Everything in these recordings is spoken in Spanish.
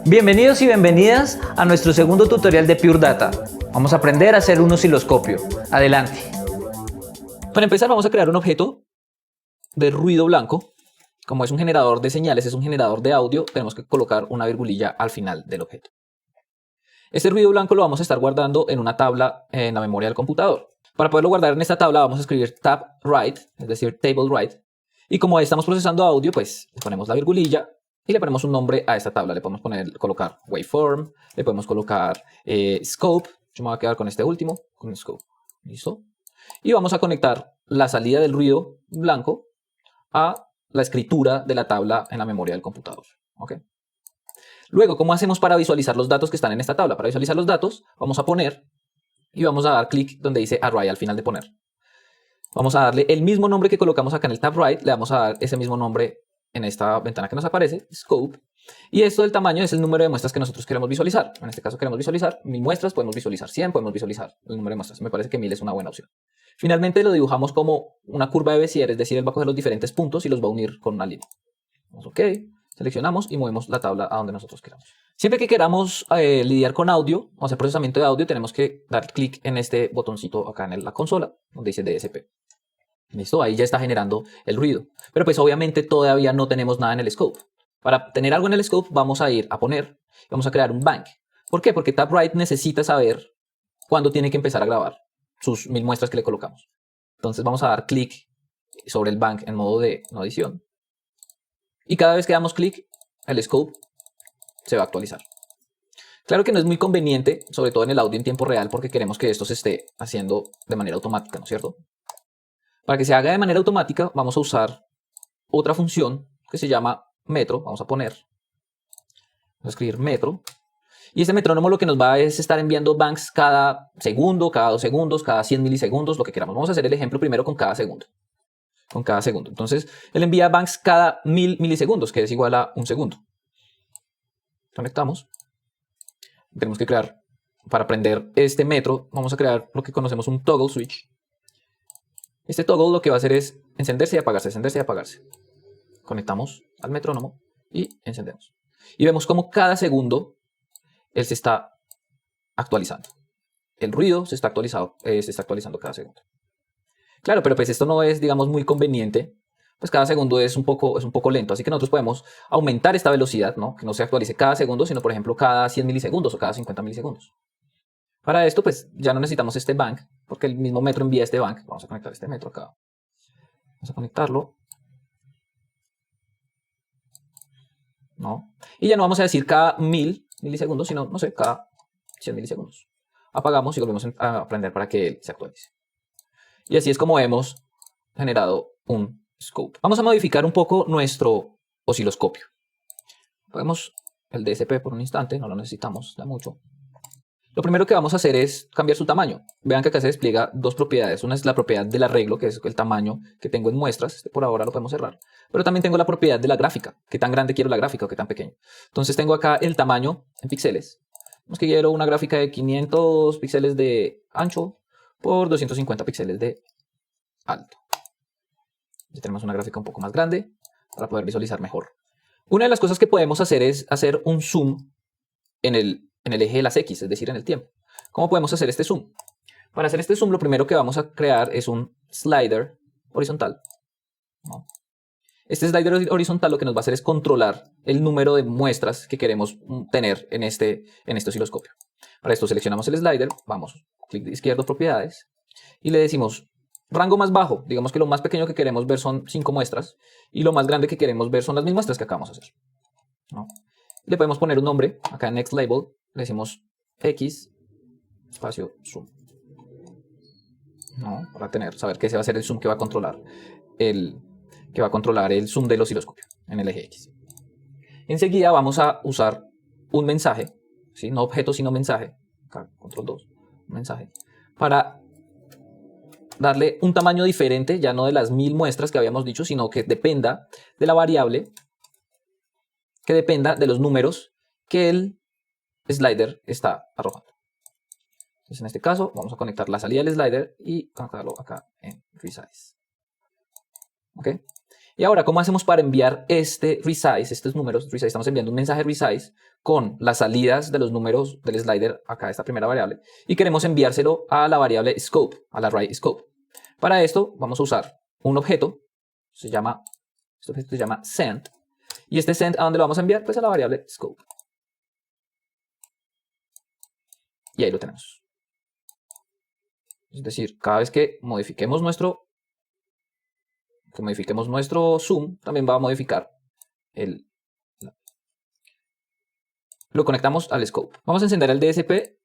Bienvenidos y bienvenidas a nuestro segundo tutorial de Pure Data. Vamos a aprender a hacer un osciloscopio. Adelante. Para empezar vamos a crear un objeto de ruido blanco. Como es un generador de señales, es un generador de audio, tenemos que colocar una virgulilla al final del objeto. Este ruido blanco lo vamos a estar guardando en una tabla en la memoria del computador. Para poderlo guardar en esta tabla vamos a escribir tab write, es decir, table write. Y como estamos procesando audio, pues le ponemos la virgulilla y le ponemos un nombre a esta tabla. Le podemos colocar waveform, le podemos colocar scope. Yo me voy a quedar con este último, con scope. ¿Listo? Y vamos a conectar la salida del ruido blanco a la escritura de la tabla en la memoria del computador. ¿Okay? Luego, ¿cómo hacemos para visualizar los datos que están en esta tabla? Para visualizar los datos, vamos a poner y vamos a dar clic donde dice array al final de poner. Vamos a darle el mismo nombre que colocamos acá en el tab right, le vamos a dar ese mismo nombre en esta ventana que nos aparece, scope. Y esto del tamaño es el número de muestras que nosotros queremos visualizar. En este caso queremos visualizar 1000 muestras, podemos visualizar 100, podemos visualizar el número de muestras. Me parece que 1000 es una buena opción. Finalmente lo dibujamos como una curva de Bézier, es decir, él va a coger los diferentes puntos y los va a unir con una línea. OK, seleccionamos y movemos la tabla a donde nosotros queramos. Siempre que queramos lidiar con audio o hacer procesamiento de audio, tenemos que dar clic en este botoncito acá en la consola, donde dice DSP. ¿Listo? Ahí ya está generando el ruido. Pero pues obviamente todavía no tenemos nada en el scope. Para tener algo en el scope vamos a ir a poner, vamos a crear un bank. ¿Por qué? Porque tab write necesita saber cuándo tiene que empezar a grabar sus 1000 muestras que le colocamos. Entonces vamos a dar clic sobre el bank en modo de no adición. Y cada vez que damos clic, el scope se va a actualizar. Claro que no es muy conveniente, sobre todo en el audio en tiempo real, porque queremos que esto se esté haciendo de manera automática, ¿no es cierto? Para que se haga de manera automática, vamos a usar otra función que se llama metro. Vamos a escribir metro. Y este metrónomo lo que nos va a es estar enviando banks cada segundo, cada 2 segundos, cada 100 milisegundos, lo que queramos. Vamos a hacer el ejemplo primero con cada segundo. Entonces, él envía banks cada 1000 milisegundos, que es igual a un segundo. Conectamos. Tenemos que crear, para prender este metro, vamos a crear lo que conocemos un toggle switch. Este toggle lo que va a hacer es encenderse y apagarse, encenderse y apagarse. Conectamos al metrónomo y encendemos. Y vemos cómo cada segundo él se está actualizando. El ruido se está actualizando cada segundo. Claro, pero pues esto no es, digamos, muy conveniente. Pues cada segundo es un poco lento. Así que nosotros podemos aumentar esta velocidad, ¿no? Que no se actualice cada segundo, sino por ejemplo cada 100 milisegundos o cada 50 milisegundos. Para esto, pues ya no necesitamos este bank, porque el mismo metro envía este bank. Vamos a conectar este metro acá. Vamos a conectarlo. ¿No? Y ya no vamos a decir cada 1000 milisegundos, sino, no sé, cada 100 milisegundos. Apagamos y volvemos a prender para que él se actualice. Y así es como hemos generado un scope. Vamos a modificar un poco nuestro osciloscopio. Apagamos el DSP por un instante, no lo necesitamos ya mucho. Lo primero que vamos a hacer es cambiar su tamaño. Vean que acá se despliega dos propiedades. Una es la propiedad del arreglo, que es el tamaño que tengo en muestras. Este por ahora lo podemos cerrar. Pero también tengo la propiedad de la gráfica. Qué tan grande quiero la gráfica o qué tan pequeño. Entonces tengo acá el tamaño en píxeles. Vamos que quiero una gráfica de 500 píxeles de ancho por 250 píxeles de alto. Ya tenemos una gráfica un poco más grande para poder visualizar mejor. Una de las cosas que podemos hacer es hacer un zoom en el eje de las X, es decir, en el tiempo. ¿Cómo podemos hacer este zoom? Para hacer este zoom, lo primero que vamos a crear es un slider horizontal. ¿No? Este slider horizontal lo que nos va a hacer es controlar el número de muestras que queremos tener en este osciloscopio. Para esto seleccionamos el slider, vamos, clic izquierdo, propiedades, y le decimos rango más bajo. Digamos que lo más pequeño que queremos ver son 5 muestras, y lo más grande que queremos ver son las 1000 muestras que acabamos de hacer. ¿No? Le podemos poner un nombre, acá en Next Label, le decimos X, espacio, zoom. ¿No? Para saber que ese va a ser el zoom que va a controlar el zoom del osciloscopio en el eje X. Enseguida vamos a usar un mensaje, ¿sí? No objeto, sino mensaje, acá, control 2, mensaje, para darle un tamaño diferente, ya no de las 1000 muestras que habíamos dicho, sino que dependa de la variable, que dependa de los números que el slider está arrojando. Entonces en este caso vamos a conectar la salida del slider y conectarlo acá en resize. ¿Ok? Y ahora, ¿cómo hacemos para enviar este resize, estos números? Resize, estamos enviando un mensaje resize con las salidas de los números del slider, acá esta primera variable, y queremos enviárselo a la variable scope, al array scope. Para esto vamos a usar un objeto, este objeto se llama send, y este send, ¿a dónde lo vamos a enviar? Pues a la variable scope. Y ahí lo tenemos. Es decir, cada vez que modifiquemos nuestro zoom, también va a modificar lo conectamos al scope. Vamos a encender el DSP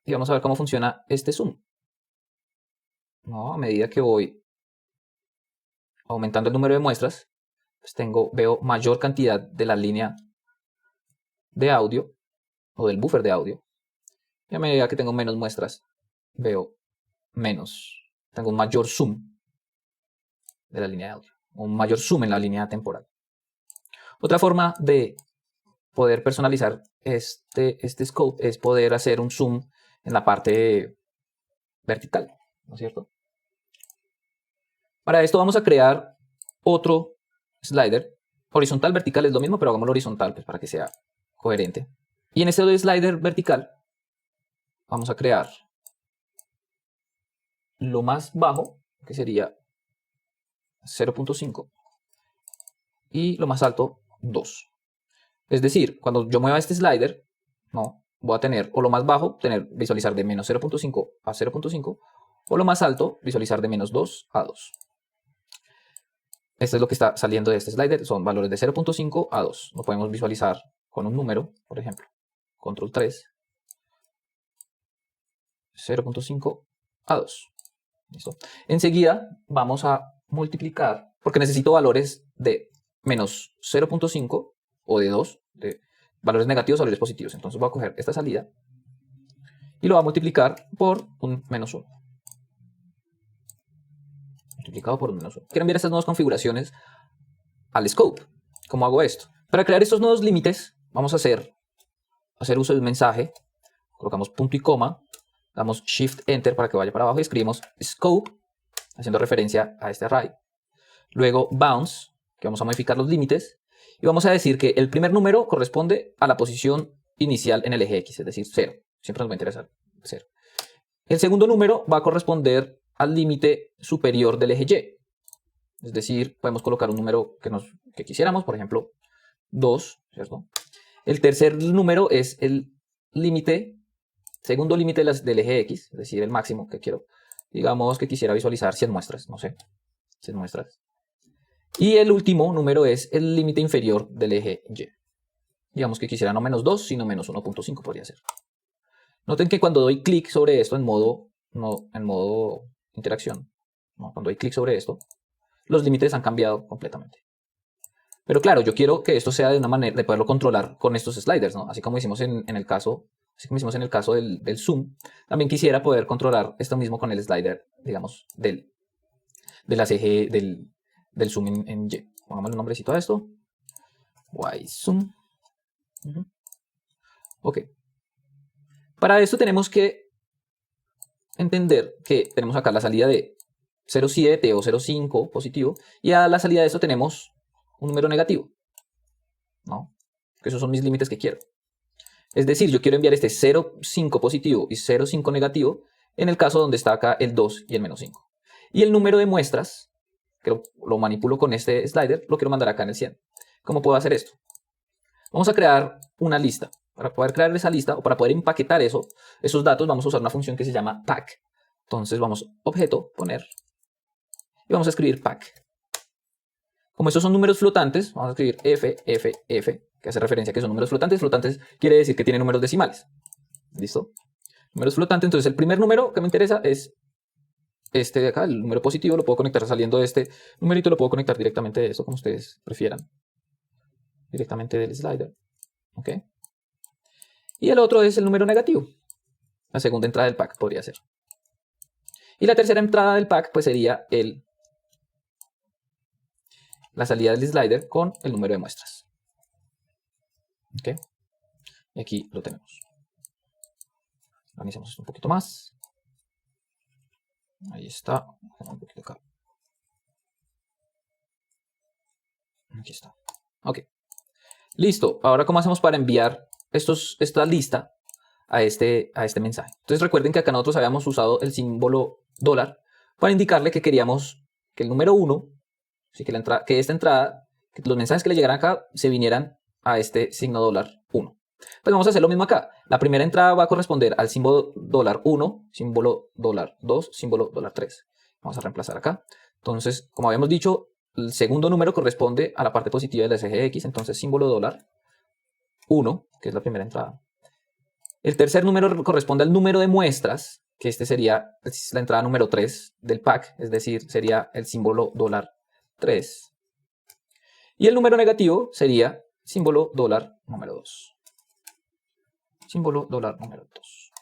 y vamos a ver cómo funciona este zoom. A medida que voy aumentando el número de muestras, pues veo mayor cantidad de la línea de audio o del buffer de audio. Y a medida que tengo menos muestras, tengo un mayor zoom de la línea de audio, un mayor zoom en la línea temporal. Otra forma de poder personalizar este scope es poder hacer un zoom en la parte vertical, ¿no es cierto? Para esto vamos a crear otro slider. Horizontal, vertical es lo mismo, pero hagámoslo horizontal pues, para que sea coherente. Y en este slider vertical vamos a crear lo más bajo, que sería 0.5, y lo más alto 2. Es decir, cuando yo mueva este slider, voy a tener, o lo más bajo, visualizar de menos 0.5 a 0.5, o lo más alto, visualizar de menos 2 a 2. Esto es lo que está saliendo de este slider, son valores de 0.5 a 2. Lo podemos visualizar con un número, por ejemplo, control 3, 0.5 a 2. ¿Listo? Enseguida vamos a multiplicar, porque necesito valores de menos 0.5 o de 2, de valores negativos o valores positivos. Entonces voy a coger esta salida y lo voy a multiplicar por un menos 1. Multiplicado por un menos 1. Quiero enviar estas nuevas configuraciones al scope. ¿Cómo hago esto? Para crear estos nuevos límites, vamos a hacer uso de un mensaje. Colocamos punto y coma, damos Shift Enter para que vaya para abajo y escribimos scope, haciendo referencia a este array. Luego bounds, que vamos a modificar los límites. Y vamos a decir que el primer número corresponde a la posición inicial en el eje X, es decir, 0. Siempre nos va a interesar 0. El segundo número va a corresponder al límite superior del eje Y. Es decir, podemos colocar un número que quisiéramos, por ejemplo, 2, ¿cierto? El tercer número es el segundo límite del eje X, es decir, el máximo que quiero. Digamos que quisiera visualizar 100 muestras, no sé, 100 muestras. Y el último número es el límite inferior del eje Y. Digamos que quisiera no menos 2, sino menos 1.5 podría ser. Noten que cuando doy clic sobre esto en modo interacción, cuando doy clic sobre esto, los límites han cambiado completamente. Pero claro, yo quiero que esto sea de una manera de poderlo controlar con estos sliders, ¿no? Así como hicimos en el caso del zoom, también quisiera poder controlar esto mismo con el slider, digamos, del zoom en Y. Pongamos el nombrecito a esto. Y zoom. Ok. Para esto tenemos que entender que tenemos acá la salida de 0.7 o 0.5 positivo y a la salida de eso tenemos un número negativo, ¿no? Que esos son mis límites que quiero. Es decir, yo quiero enviar este 0.5 positivo y 0.5 negativo en el caso donde está acá el 2 y el menos 5. Y el número de muestras, que lo manipulo con este slider, lo quiero mandar acá en el 100. ¿Cómo puedo hacer esto? Vamos a crear una lista. Para poder crear esa lista o para poder empaquetar esos datos, vamos a usar una función que se llama pack. Entonces vamos objeto, poner, y vamos a escribir pack. Como estos son números flotantes, vamos a escribir f, que hace referencia a que son números flotantes. Flotantes quiere decir que tienen números decimales. ¿Listo? Números flotantes. Entonces el primer número que me interesa es este de acá, el número positivo. Lo puedo conectar saliendo de este numerito, lo puedo conectar directamente de eso, como ustedes prefieran. Directamente del slider. ¿Ok? Y el otro es el número negativo. La segunda entrada del pack podría ser. Y la tercera entrada del pack pues sería la salida del slider con el número de muestras. ¿Ok? Y aquí lo tenemos. Organizamos esto un poquito más. Ahí está. Un poquito acá. Aquí está. Ok. Listo. Ahora, ¿cómo hacemos para enviar esta lista a este mensaje? Entonces, recuerden que acá nosotros habíamos usado el símbolo dólar para indicarle que queríamos que el número 1, así que que los mensajes que le llegaran acá se vinieran a este signo dólar 1. Pues vamos a hacer lo mismo acá. La primera entrada va a corresponder al símbolo dólar 1, símbolo dólar 2, símbolo dólar 3. Vamos a reemplazar acá. Entonces, como habíamos dicho, el segundo número corresponde a la parte positiva del eje X, entonces símbolo dólar 1, que es la primera entrada. El tercer número corresponde al número de muestras, que este sería la entrada número 3 del pack, es decir, sería el símbolo dólar 3. Y el número negativo sería símbolo dólar número 2. Símbolo dólar número 2.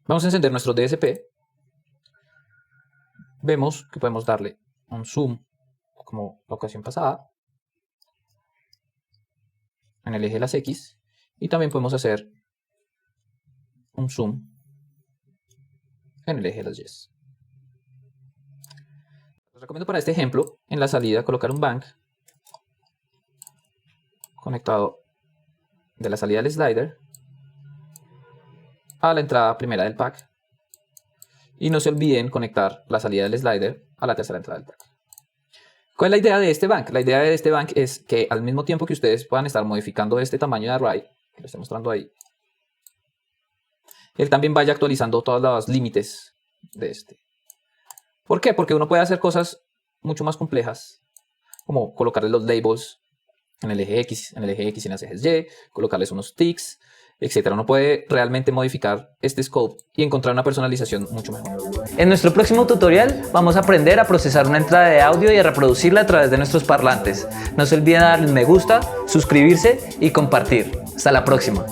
Vamos a encender nuestro DSP. Vemos que podemos darle un zoom, como la ocasión pasada, en el eje de las X. Y también podemos hacer un zoom en el eje de las Y. Les recomiendo para este ejemplo, en la salida, colocar un bank conectado de la salida del slider a la entrada primera del pack. Y no se olviden conectar la salida del slider a la tercera entrada del pack. ¿Cuál es la idea de este bank? La idea de este bank es que al mismo tiempo que ustedes puedan estar modificando este tamaño de array, que lo estoy mostrando ahí, él también vaya actualizando todos los límites de este. ¿Por qué? Porque uno puede hacer cosas mucho más complejas, como colocarle los labels en el eje X y en los ejes Y, colocarles unos ticks, etc. Uno puede realmente modificar este scope y encontrar una personalización mucho mejor. En nuestro próximo tutorial vamos a aprender a procesar una entrada de audio y a reproducirla a través de nuestros parlantes. No se olviden darle un me gusta, suscribirse y compartir. Hasta la próxima.